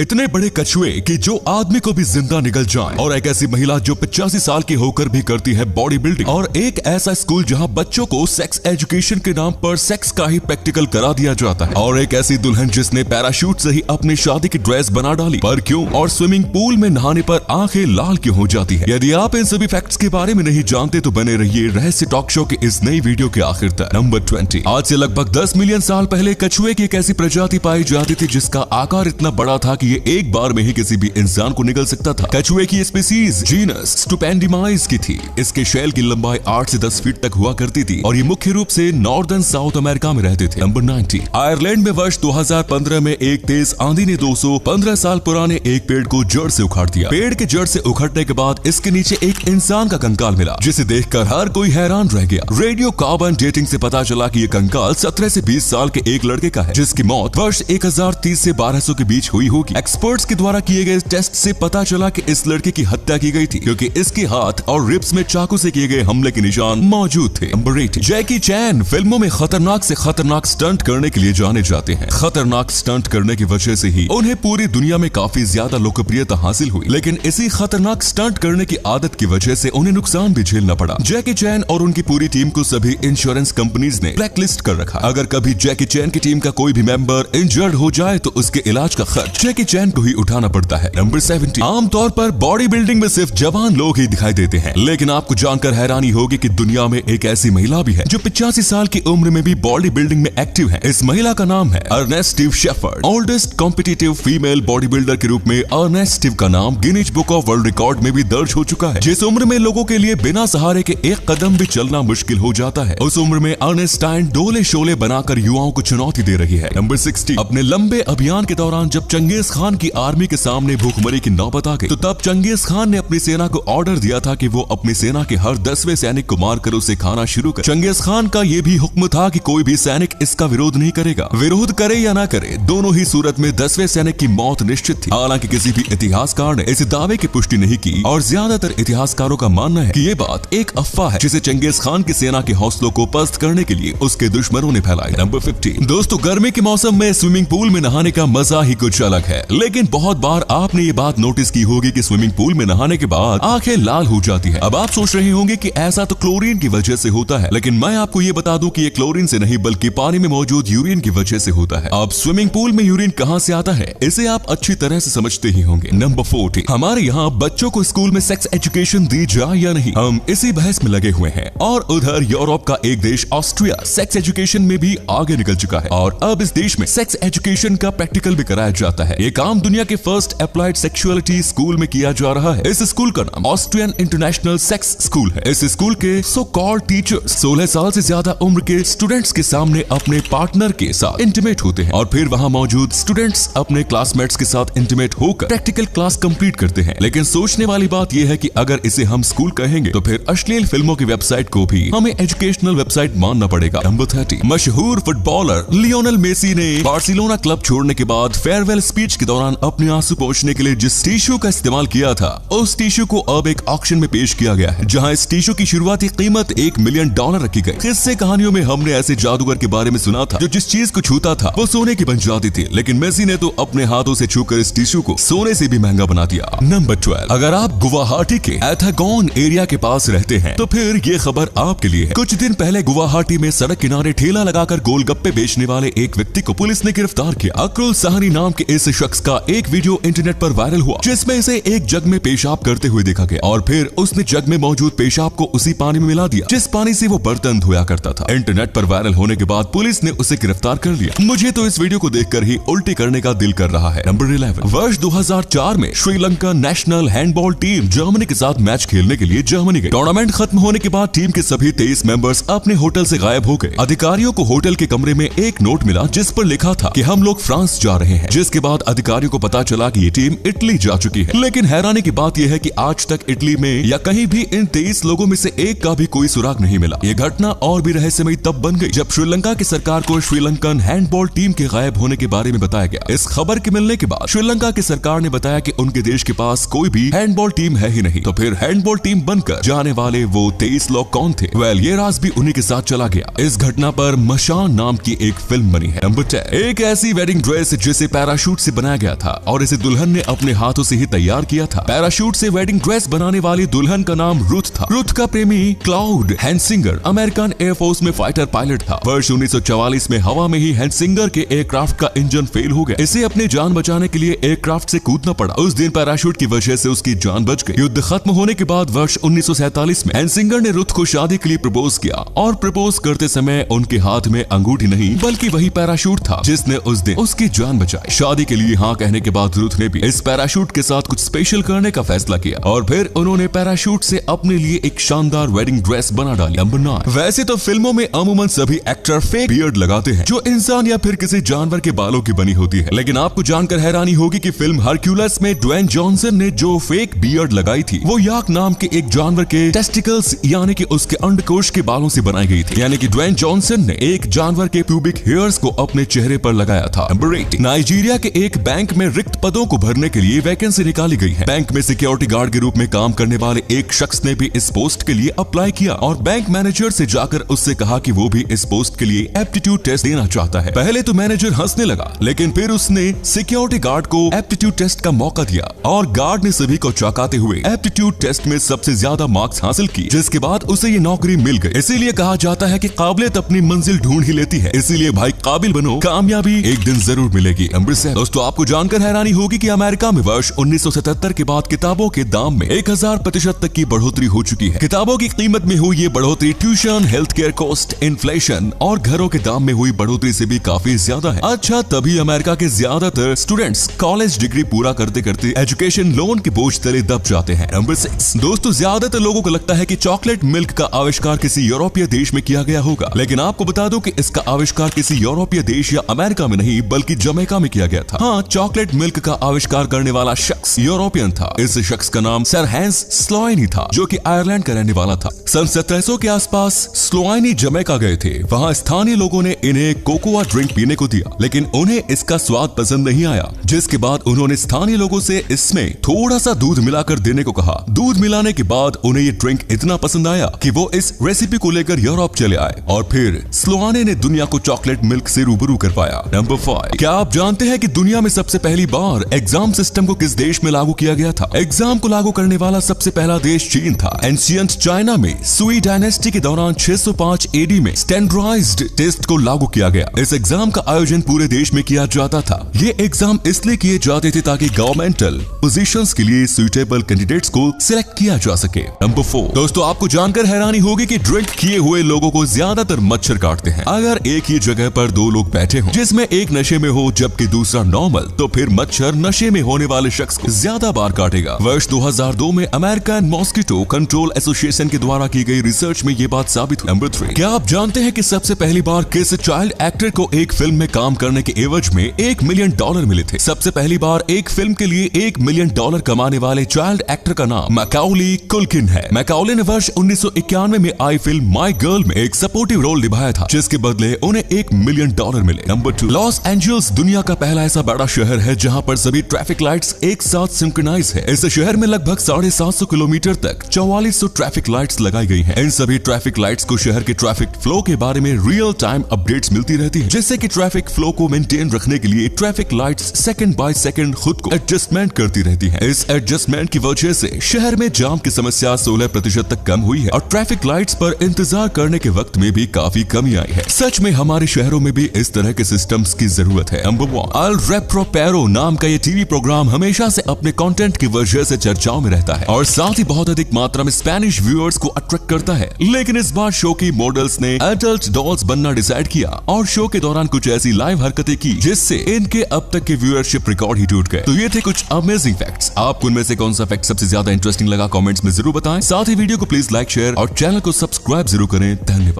इतने बड़े कछुए कि जो आदमी को भी जिंदा निकल जाए, और एक ऐसी महिला जो 85 साल की होकर भी करती है बॉडी बिल्डिंग, और एक ऐसा स्कूल जहां बच्चों को सेक्स एजुकेशन के नाम पर सेक्स का ही प्रैक्टिकल करा दिया जाता है, और एक ऐसी दुल्हन जिसने पैराशूट से ही अपनी शादी की ड्रेस बना डाली। पर क्यों? और स्विमिंग पूल में नहाने पर आंखें लाल क्यों हो जाती है? यदि आप इन सभी फैक्ट्स के बारे में नहीं जानते तो बने रहिए रहस्य टॉक शो के इस नई वीडियो के आखिर तक। नंबर 20। आज से लगभग 10 मिलियन साल पहले कछुए की एक ऐसी प्रजाति पाई जाती थी जिसका आकार इतना बड़ा था कि ये एक बार में ही किसी भी इंसान को निगल सकता था। कछुए की स्पीसीज जीनस स्टुपेंडिमाइज की थी। इसके शैल की लंबाई 8 से 10 फीट तक हुआ करती थी और ये मुख्य रूप से नॉर्दर्न साउथ अमेरिका में रहते थे। नंबर 90। आयरलैंड में वर्ष 2015 में एक तेज आंधी ने 215 साल पुराने एक पेड़ को जड़ से उखाड़ दिया। पेड़ के जड़ से उखड़ने के बाद इसके नीचे एक इंसान का कंकाल मिला, जिसे देखकर हर कोई हैरान रह गया। रेडियो कार्बन डेटिंग से पता चला कि ये कंकाल 17 से 20 साल के एक लड़के का है, जिसकी मौत वर्ष 1030 से 1200 के बीच हुई होगी। एक्सपर्ट्स के द्वारा किए गए टेस्ट से पता चला कि इस लड़के की हत्या की गई थी, क्योंकि इसके हाथ और रिब्स में चाकू से किए गए हमले के निशान मौजूद थे। नंबर 8। जैकी चैन फिल्मों में खतरनाक से खतरनाक स्टंट करने के लिए जाने जाते हैं। खतरनाक स्टंट करने की वजह से ही उन्हें पूरी दुनिया में काफी ज्यादा लोकप्रियता हासिल हुई, लेकिन इसी खतरनाक स्टंट करने की आदत की वजह से उन्हें नुकसान भी झेलना पड़ा। जैकी चैन और उनकी पूरी टीम को सभी इंश्योरेंस कंपनीज ने ब्लैकलिस्ट कर रखा। अगर कभी जैकी चैन की टीम का कोई भी मेंबर इंजर्ड हो जाए तो उसके इलाज का खर्च जैकी चैन को ही उठाना पड़ता है। नंबर 70। आमतौर पर बॉडी बिल्डिंग में सिर्फ जवान लोग ही दिखाई देते हैं, लेकिन आपको जानकर हैरानी होगी कि दुनिया में एक ऐसी महिला भी है जो 85 साल की उम्र में भी बॉडी बिल्डिंग में एक्टिव है। इस महिला का नाम है Ernest Steve Shepherd. Oldest competitive female body builder के रूप में अर्नेस्ट स्टीव का नाम Guinness Book of World Record में भी दर्ज हो चुका है। जिस उम्र में लोगों के लिए बिना सहारे के एक कदम भी चलना मुश्किल हो जाता है, उस उम्र में अर्नेस्टाइन डोले शोले बनाकर युवाओं को चुनौती दे रही है। नंबर 60। अपने लंबे अभियान के दौरान जब चंगेज खान की आर्मी के सामने भूखमरी की नौबत आ गई, तो तब चंगेज खान ने अपनी सेना को ऑर्डर दिया था कि वो अपनी सेना के हर 10वें सैनिक को मारकर उसे खाना शुरू करे। चंगेज खान का ये भी हुक्म था कि कोई भी सैनिक इसका विरोध नहीं करेगा। विरोध करे या ना करे, दोनों ही सूरत में 10वें सैनिक की मौत निश्चित थी। हालांकि किसी भी इतिहासकार ने इस दावे की पुष्टि नहीं की, और ज्यादातर इतिहासकारों का मानना है कि ये बात एक अफवाह है जिसे चंगेज खान की सेना के हौसलों को पस्त करने के लिए उसके दुश्मनों ने फैलाई। नंबर 50। दोस्तों, गर्मी के मौसम में स्विमिंग पूल में नहाने का मजा ही कुछ अलग है, लेकिन बहुत बार आपने ये बात नोटिस की होगी कि स्विमिंग पूल में नहाने के बाद आंखें लाल हो जाती है। अब आप सोच रहे होंगे कि ऐसा तो क्लोरीन की वजह से होता है, लेकिन मैं आपको ये बता दूं कि ये क्लोरीन से नहीं बल्कि पानी में मौजूद यूरिन की वजह से होता है। अब स्विमिंग पूल में यूरिन कहां से आता है, इसे आप अच्छी तरह से समझते ही होंगे। नंबर 40। हमारे यहाँ बच्चों को स्कूल में सेक्स एजुकेशन दी जाए या नहीं, हम इसी बहस में लगे हुए हैं। और उधर यूरोप का एक देश ऑस्ट्रिया सेक्स एजुकेशन में भी आगे निकल चुका है, और अब इस देश में सेक्स एजुकेशन का प्रैक्टिकल भी कराया जाता है। ये काम दुनिया के फर्स्ट अप्लाइड सेक्सुअलिटी स्कूल में किया जा रहा है। इस स्कूल का नाम ऑस्ट्रियन इंटरनेशनल सेक्स स्कूल है। इस स्कूल के सो कॉल्ड टीचर्स 16 साल से ज्यादा उम्र के स्टूडेंट्स के सामने अपने पार्टनर के साथ इंटीमेट होते हैं, और फिर वहां मौजूद स्टूडेंट्स अपने क्लासमेट्स के साथ इंटीमेट होकर प्रैक्टिकल क्लास कंप्लीट करते हैं। लेकिन सोचने वाली बात यह है कि अगर इसे हम स्कूल कहेंगे तो फिर अश्लील फिल्मों की वेबसाइट को भी हमें एजुकेशनल वेबसाइट मानना पड़ेगा। नंबर 30। मशहूर फुटबॉलर लियोनेल मेसी ने बार्सिलोना क्लब छोड़ने के बाद फेयरवेल स्पीच के दौरान अपने आंसू पोंछने के लिए जिस टिश्यू का इस्तेमाल किया था, उस टिश्यू को अब एक ऑक्शन में पेश किया गया है, जहां इस टिश्यू की शुरुआती कीमत $1 मिलियन रखी गई। किस्से कहानियों में हमने ऐसे जादूगर के बारे में सुना था जो जिस चीज को छूता था वो सोने की बन जाती थी, लेकिन मेसी ने तो अपने हाथों से छूकर इस टिश्यू को सोने से भी महंगा बना दिया। नंबर 12। अगर आप गुवाहाटी के एथागोन एरिया के पास रहते हैं तो फिर ये खबर आपके लिए है। कुछ दिन पहले गुवाहाटी में सड़क किनारे ठेला लगाकर गोलगप्पे बेचने वाले एक व्यक्ति को पुलिस ने गिरफ्तार किया। अक्रुल साहनी नाम के इस शख्स का एक वीडियो इंटरनेट पर वायरल हुआ, जिसमें इसे एक जग में पेशाब करते हुए देखा गया, और फिर उसने जग में मौजूद पेशाब को उसी पानी में मिला दिया जिस पानी से वो बर्तन धोया करता था। इंटरनेट पर वायरल होने के बाद पुलिस ने उसे गिरफ्तार कर लिया। मुझे तो इस वीडियो को देखकर ही उल्टी करने का दिल कर रहा है। नंबर 11। वर्ष 2004 में Sri Lanka national handball team Germany के साथ मैच खेलने के लिए जर्मनी गई। टूर्नामेंट खत्म होने के बाद टीम के सभी 23 मेंबर्स अपने होटल से गायब हो गए। अधिकारियों को होटल के कमरे में एक नोट मिला जिस पर लिखा था कि हम लोग फ्रांस जा रहे हैं, जिसके बाद अधिकारियों को पता चला कि ये टीम इटली जा चुकी है। लेकिन हैरानी की बात यह है कि आज तक इटली में या कहीं भी इन 23 लोगों में से एक का भी कोई सुराग नहीं मिला। ये घटना और भी रहस्यमयी तब बन गई जब श्रीलंका की सरकार को श्रीलंकन हैंडबॉल टीम के गायब होने के बारे में बताया गया। इस खबर के मिलने के बाद श्रीलंका की सरकार ने बताया कि उनके देश के पास कोई भी हैंडबॉल टीम है ही नहीं। तो फिर हैंडबॉल टीम बनकर जाने वाले वो 23 लोग कौन थे? ये राज भी उन्हीं के साथ चला गया। इस घटना पर मशान नाम की एक फिल्म बनी है। नंबर 10। एक ऐसी वेडिंग ड्रेस जिसे पैराशूट से बनाया गया था और इसे दुल्हन ने अपने हाथों से ही तैयार किया था। पैराशूट से वेडिंग ड्रेस बनाने वाली दुल्हन का नाम रुथ था। रुथ का प्रेमी क्लाउड हैंसिंगर अमेरिकन एयरफोर्स में फाइटर पायलट था। वर्ष 1944 में हवा में ही हैंसिंगर के एयरक्राफ्ट का इंजन फेल हो गया। इसे अपनी जान बचाने के लिए एयरक्राफ्ट से कूदना पड़ा। उस दिन पैराशूट की वजह से उसकी जान बच गई। युद्ध खत्म होने के बाद वर्ष 1947 में हैंसिंगर ने रुथ को शादी के लिए प्रपोज किया और प्रपोज करते समय उनके हाथ में अंगूठी नहीं बल्कि वही पैराशूट था जिसने उस दिन उसकी जान बचाई। शादी के लिए हाँ कहने के बाद रुथ ने भी इस पैराशूट के साथ कुछ स्पेशल करने का फैसला किया और फिर उन्होंने पैराशूट से अपने लिए एक शानदार वेडिंग ड्रेस बना डाली। नंबर 9। वैसे तो फिल्मों में अमूमन सभी एक्टर फेक बियर्ड लगाते हैं जो इंसान या फिर किसी जानवर के बालों की बनी होती है, लेकिन आपको जानकर हैरानी होगी कि फिल्म हरक्यूलस में ड्वेन जॉनसन ने जो फेक बियर्ड लगाई थी वो याक नाम के एक जानवर के टेस्टिकल्स यानी कि उसके अंडकोश के बालों से बनाई गई थी। यानी कि ड्वेन जॉनसन ने एक जानवर के प्यूबिक हेयर्स को अपने चेहरे पर लगाया था। नंबर 8। नाइजीरिया के एक बैंक में रिक्त पदों को भरने के लिए वैकेंसी निकाली गई है। बैंक में सिक्योरिटी गार्ड के रूप में काम करने वाले एक शख्स ने भी इस पोस्ट के लिए अप्लाई किया और बैंक मैनेजर से जाकर उससे कहा कि वो भी इस पोस्ट के लिए एप्टीट्यूड टेस्ट देना चाहता है। पहले तो मैनेजर हंसने लगा, लेकिन फिर उसने सिक्योरिटी गार्ड को एप्टीट्यूड टेस्ट का मौका दिया और गार्ड ने सभी को चौंकाते हुए एप्टीट्यूड टेस्ट में सबसे ज्यादा मार्क्स हासिल की, जिसके बाद उसे ये नौकरी मिल गई। इसीलिए कहा जाता है कि काबिलियत अपनी मंजिल ढूंढ ही लेती है। इसीलिए भाई काबिल बनो, कामयाबी एक दिन जरूर मिलेगी। नंबर 7। दोस्तों आपको जानकर हैरानी होगी कि अमेरिका में वर्ष 1977 के बाद किताबों के दाम में 1000% तक की बढ़ोतरी हो चुकी है। किताबों की कीमत में हुई ये बढ़ोतरी tuition, health care cost, inflation और घरों के दाम में हुई बढ़ोतरी से भी काफी ज्यादा है। अच्छा, तभी अमेरिका के ज्यादातर स्टूडेंट्स कॉलेज डिग्री पूरा करते करते एजुकेशन लोन के बोझ तले दब जाते हैं। नंबर 6। दोस्तों ज्यादातर लोगों को लगता है कि चॉकलेट मिल्क का आविष्कार किसी यूरोपीय देश में किया गया होगा, लेकिन आपको बता दूं कि इसका आविष्कार किसी यूरोपीय देश या अमेरिका में नहीं बल्कि जमैका में किया गया था। हाँ, चॉकलेट मिल्क का आविष्कार करने वाला शख्स यूरोपियन था। इस शख्स का नाम सर हैंस स्लोआइनी था जो कि आयरलैंड का रहने वाला था। सन 1700 के आसपास स्लोआइनी जमैका गए थे। वहाँ स्थानीय लोगों ने इन्हें कोकोआ ड्रिंक पीने को दिया, लेकिन उन्हें इसका स्वाद पसंद नहीं आया, जिसके बाद उन्होंने स्थानीय लोगों से इसमें थोड़ा सा दूध मिलाकर देने को कहा। दूध मिलाने के बाद उन्हें ये ड्रिंक इतना पसंद आया कि वो इस रेसिपी को लेकर यूरोप चले आए और फिर स्लोआने ने दुनिया को चॉकलेट मिल्क से रूबरू कर पाया। नंबर 5। क्या आप जानते हैं कि दुनिया में सबसे पहली बार एग्जाम सिस्टम को किस देश में लागू किया गया था? एग्जाम को लागू करने वाला सबसे पहला देश चीन था। एंशिएंट चाइना में सुई डायनेस्टी के दौरान 605 एडी में स्टैंडर्डाइज्ड टेस्ट को लागू किया गया। इस एग्जाम का आयोजन पूरे देश में किया जाता था। ये एग्जाम इसलिए किए जाते थे ताकि गवर्नमेंटल पोजीशंस के लिए सुइटेबल कैंडिडेट्स को सिलेक्ट किया जा सके। नंबर 4। दोस्तों आपको जानकर हैरानी होगी कि ड्रिंक किए हुए लोगों को ज्यादातर मच्छर काटते हैं। अगर एक ही जगह पर दो लोग बैठे हों जिसमें एक नशे में हो जबकि दूसरा नॉर्मल, तो फिर मच्छर नशे में होने वाले शख्स को ज्यादा बार काटेगा। वर्ष 2002 में अमेरिकन मॉस्किटो कंट्रोल एसोसिएशन के द्वारा की गई रिसर्च में ये बात साबित हुई। नंबर 3। क्या आप जानते हैं कि सबसे पहली बार किस चाइल्ड एक्टर को एक फिल्म में काम करने के एवज में $1 मिलियन मिले थे? सबसे पहली बार एक फिल्म के लिए $1 मिलियन कमाने वाले चाइल्ड एक्टर का नाम मैकाउली कुल्किन है। मैकाउली ने वर्ष 1991 में आई फिल्म माई गर्ल में एक सपोर्टिव रोल निभाया था, जिसके बदले उन्हें $1 मिलियन मिले। नंबर 2। लॉस एंजल्स दुनिया का पहला ऐसा बड़ा शहर है जहां पर सभी ट्रैफिक लाइट्स एक साथ सिंक्रोनाइज है। इस शहर में लगभग 750 किलोमीटर तक 4400 ट्रैफिक लाइट्स लगाई गई हैं। इन सभी ट्रैफिक लाइट्स को शहर के ट्रैफिक फ्लो के बारे में रियल टाइम अपडेट्स मिलती रहती है, जिससे कि ट्रैफिक फ्लो को मेंटेन रखने के लिए traffic lights second by second खुद को एडजस्टमेंट करती रहती है। इस एडजस्टमेंट की वजह से शहर में जाम की समस्या 16% तक कम हुई है और ट्रैफिक लाइट्स पर इंतजार करने के वक्त में भी काफी कमी आई है। सच में हमारे शहरों में भी इस तरह के सिस्टम्स की जरूरत है। नंबर 1। अल रेप्रोपेरो नाम का ये टीवी प्रोग्राम हमेशा से अपने कंटेंट की वजह से चर्चाओं में रहता है और साथ ही बहुत अधिक मात्रा में स्पेनिश व्यूअर्स को अट्रैक्ट करता है। लेकिन इस बार शो की मॉडल्स ने एडल्ट डॉल्स बनना डिसाइड किया और शो के दौरान कुछ ऐसी लाइव हरकतें की जिससे इनके अब तक के व्यूअरशिप रिकॉर्ड ही टूट गए। तो ये थे कुछ अमेजिंग फैक्ट्स। आपको इनमें से कौन सा फैक्ट सबसे ज्यादा इंटरेस्टिंग लगा कमेंट्स में जरूर बताएं। साथ ही वीडियो को प्लीज लाइक, शेयर और चैनल को सब्सक्राइब जरूर करें। धन्यवाद।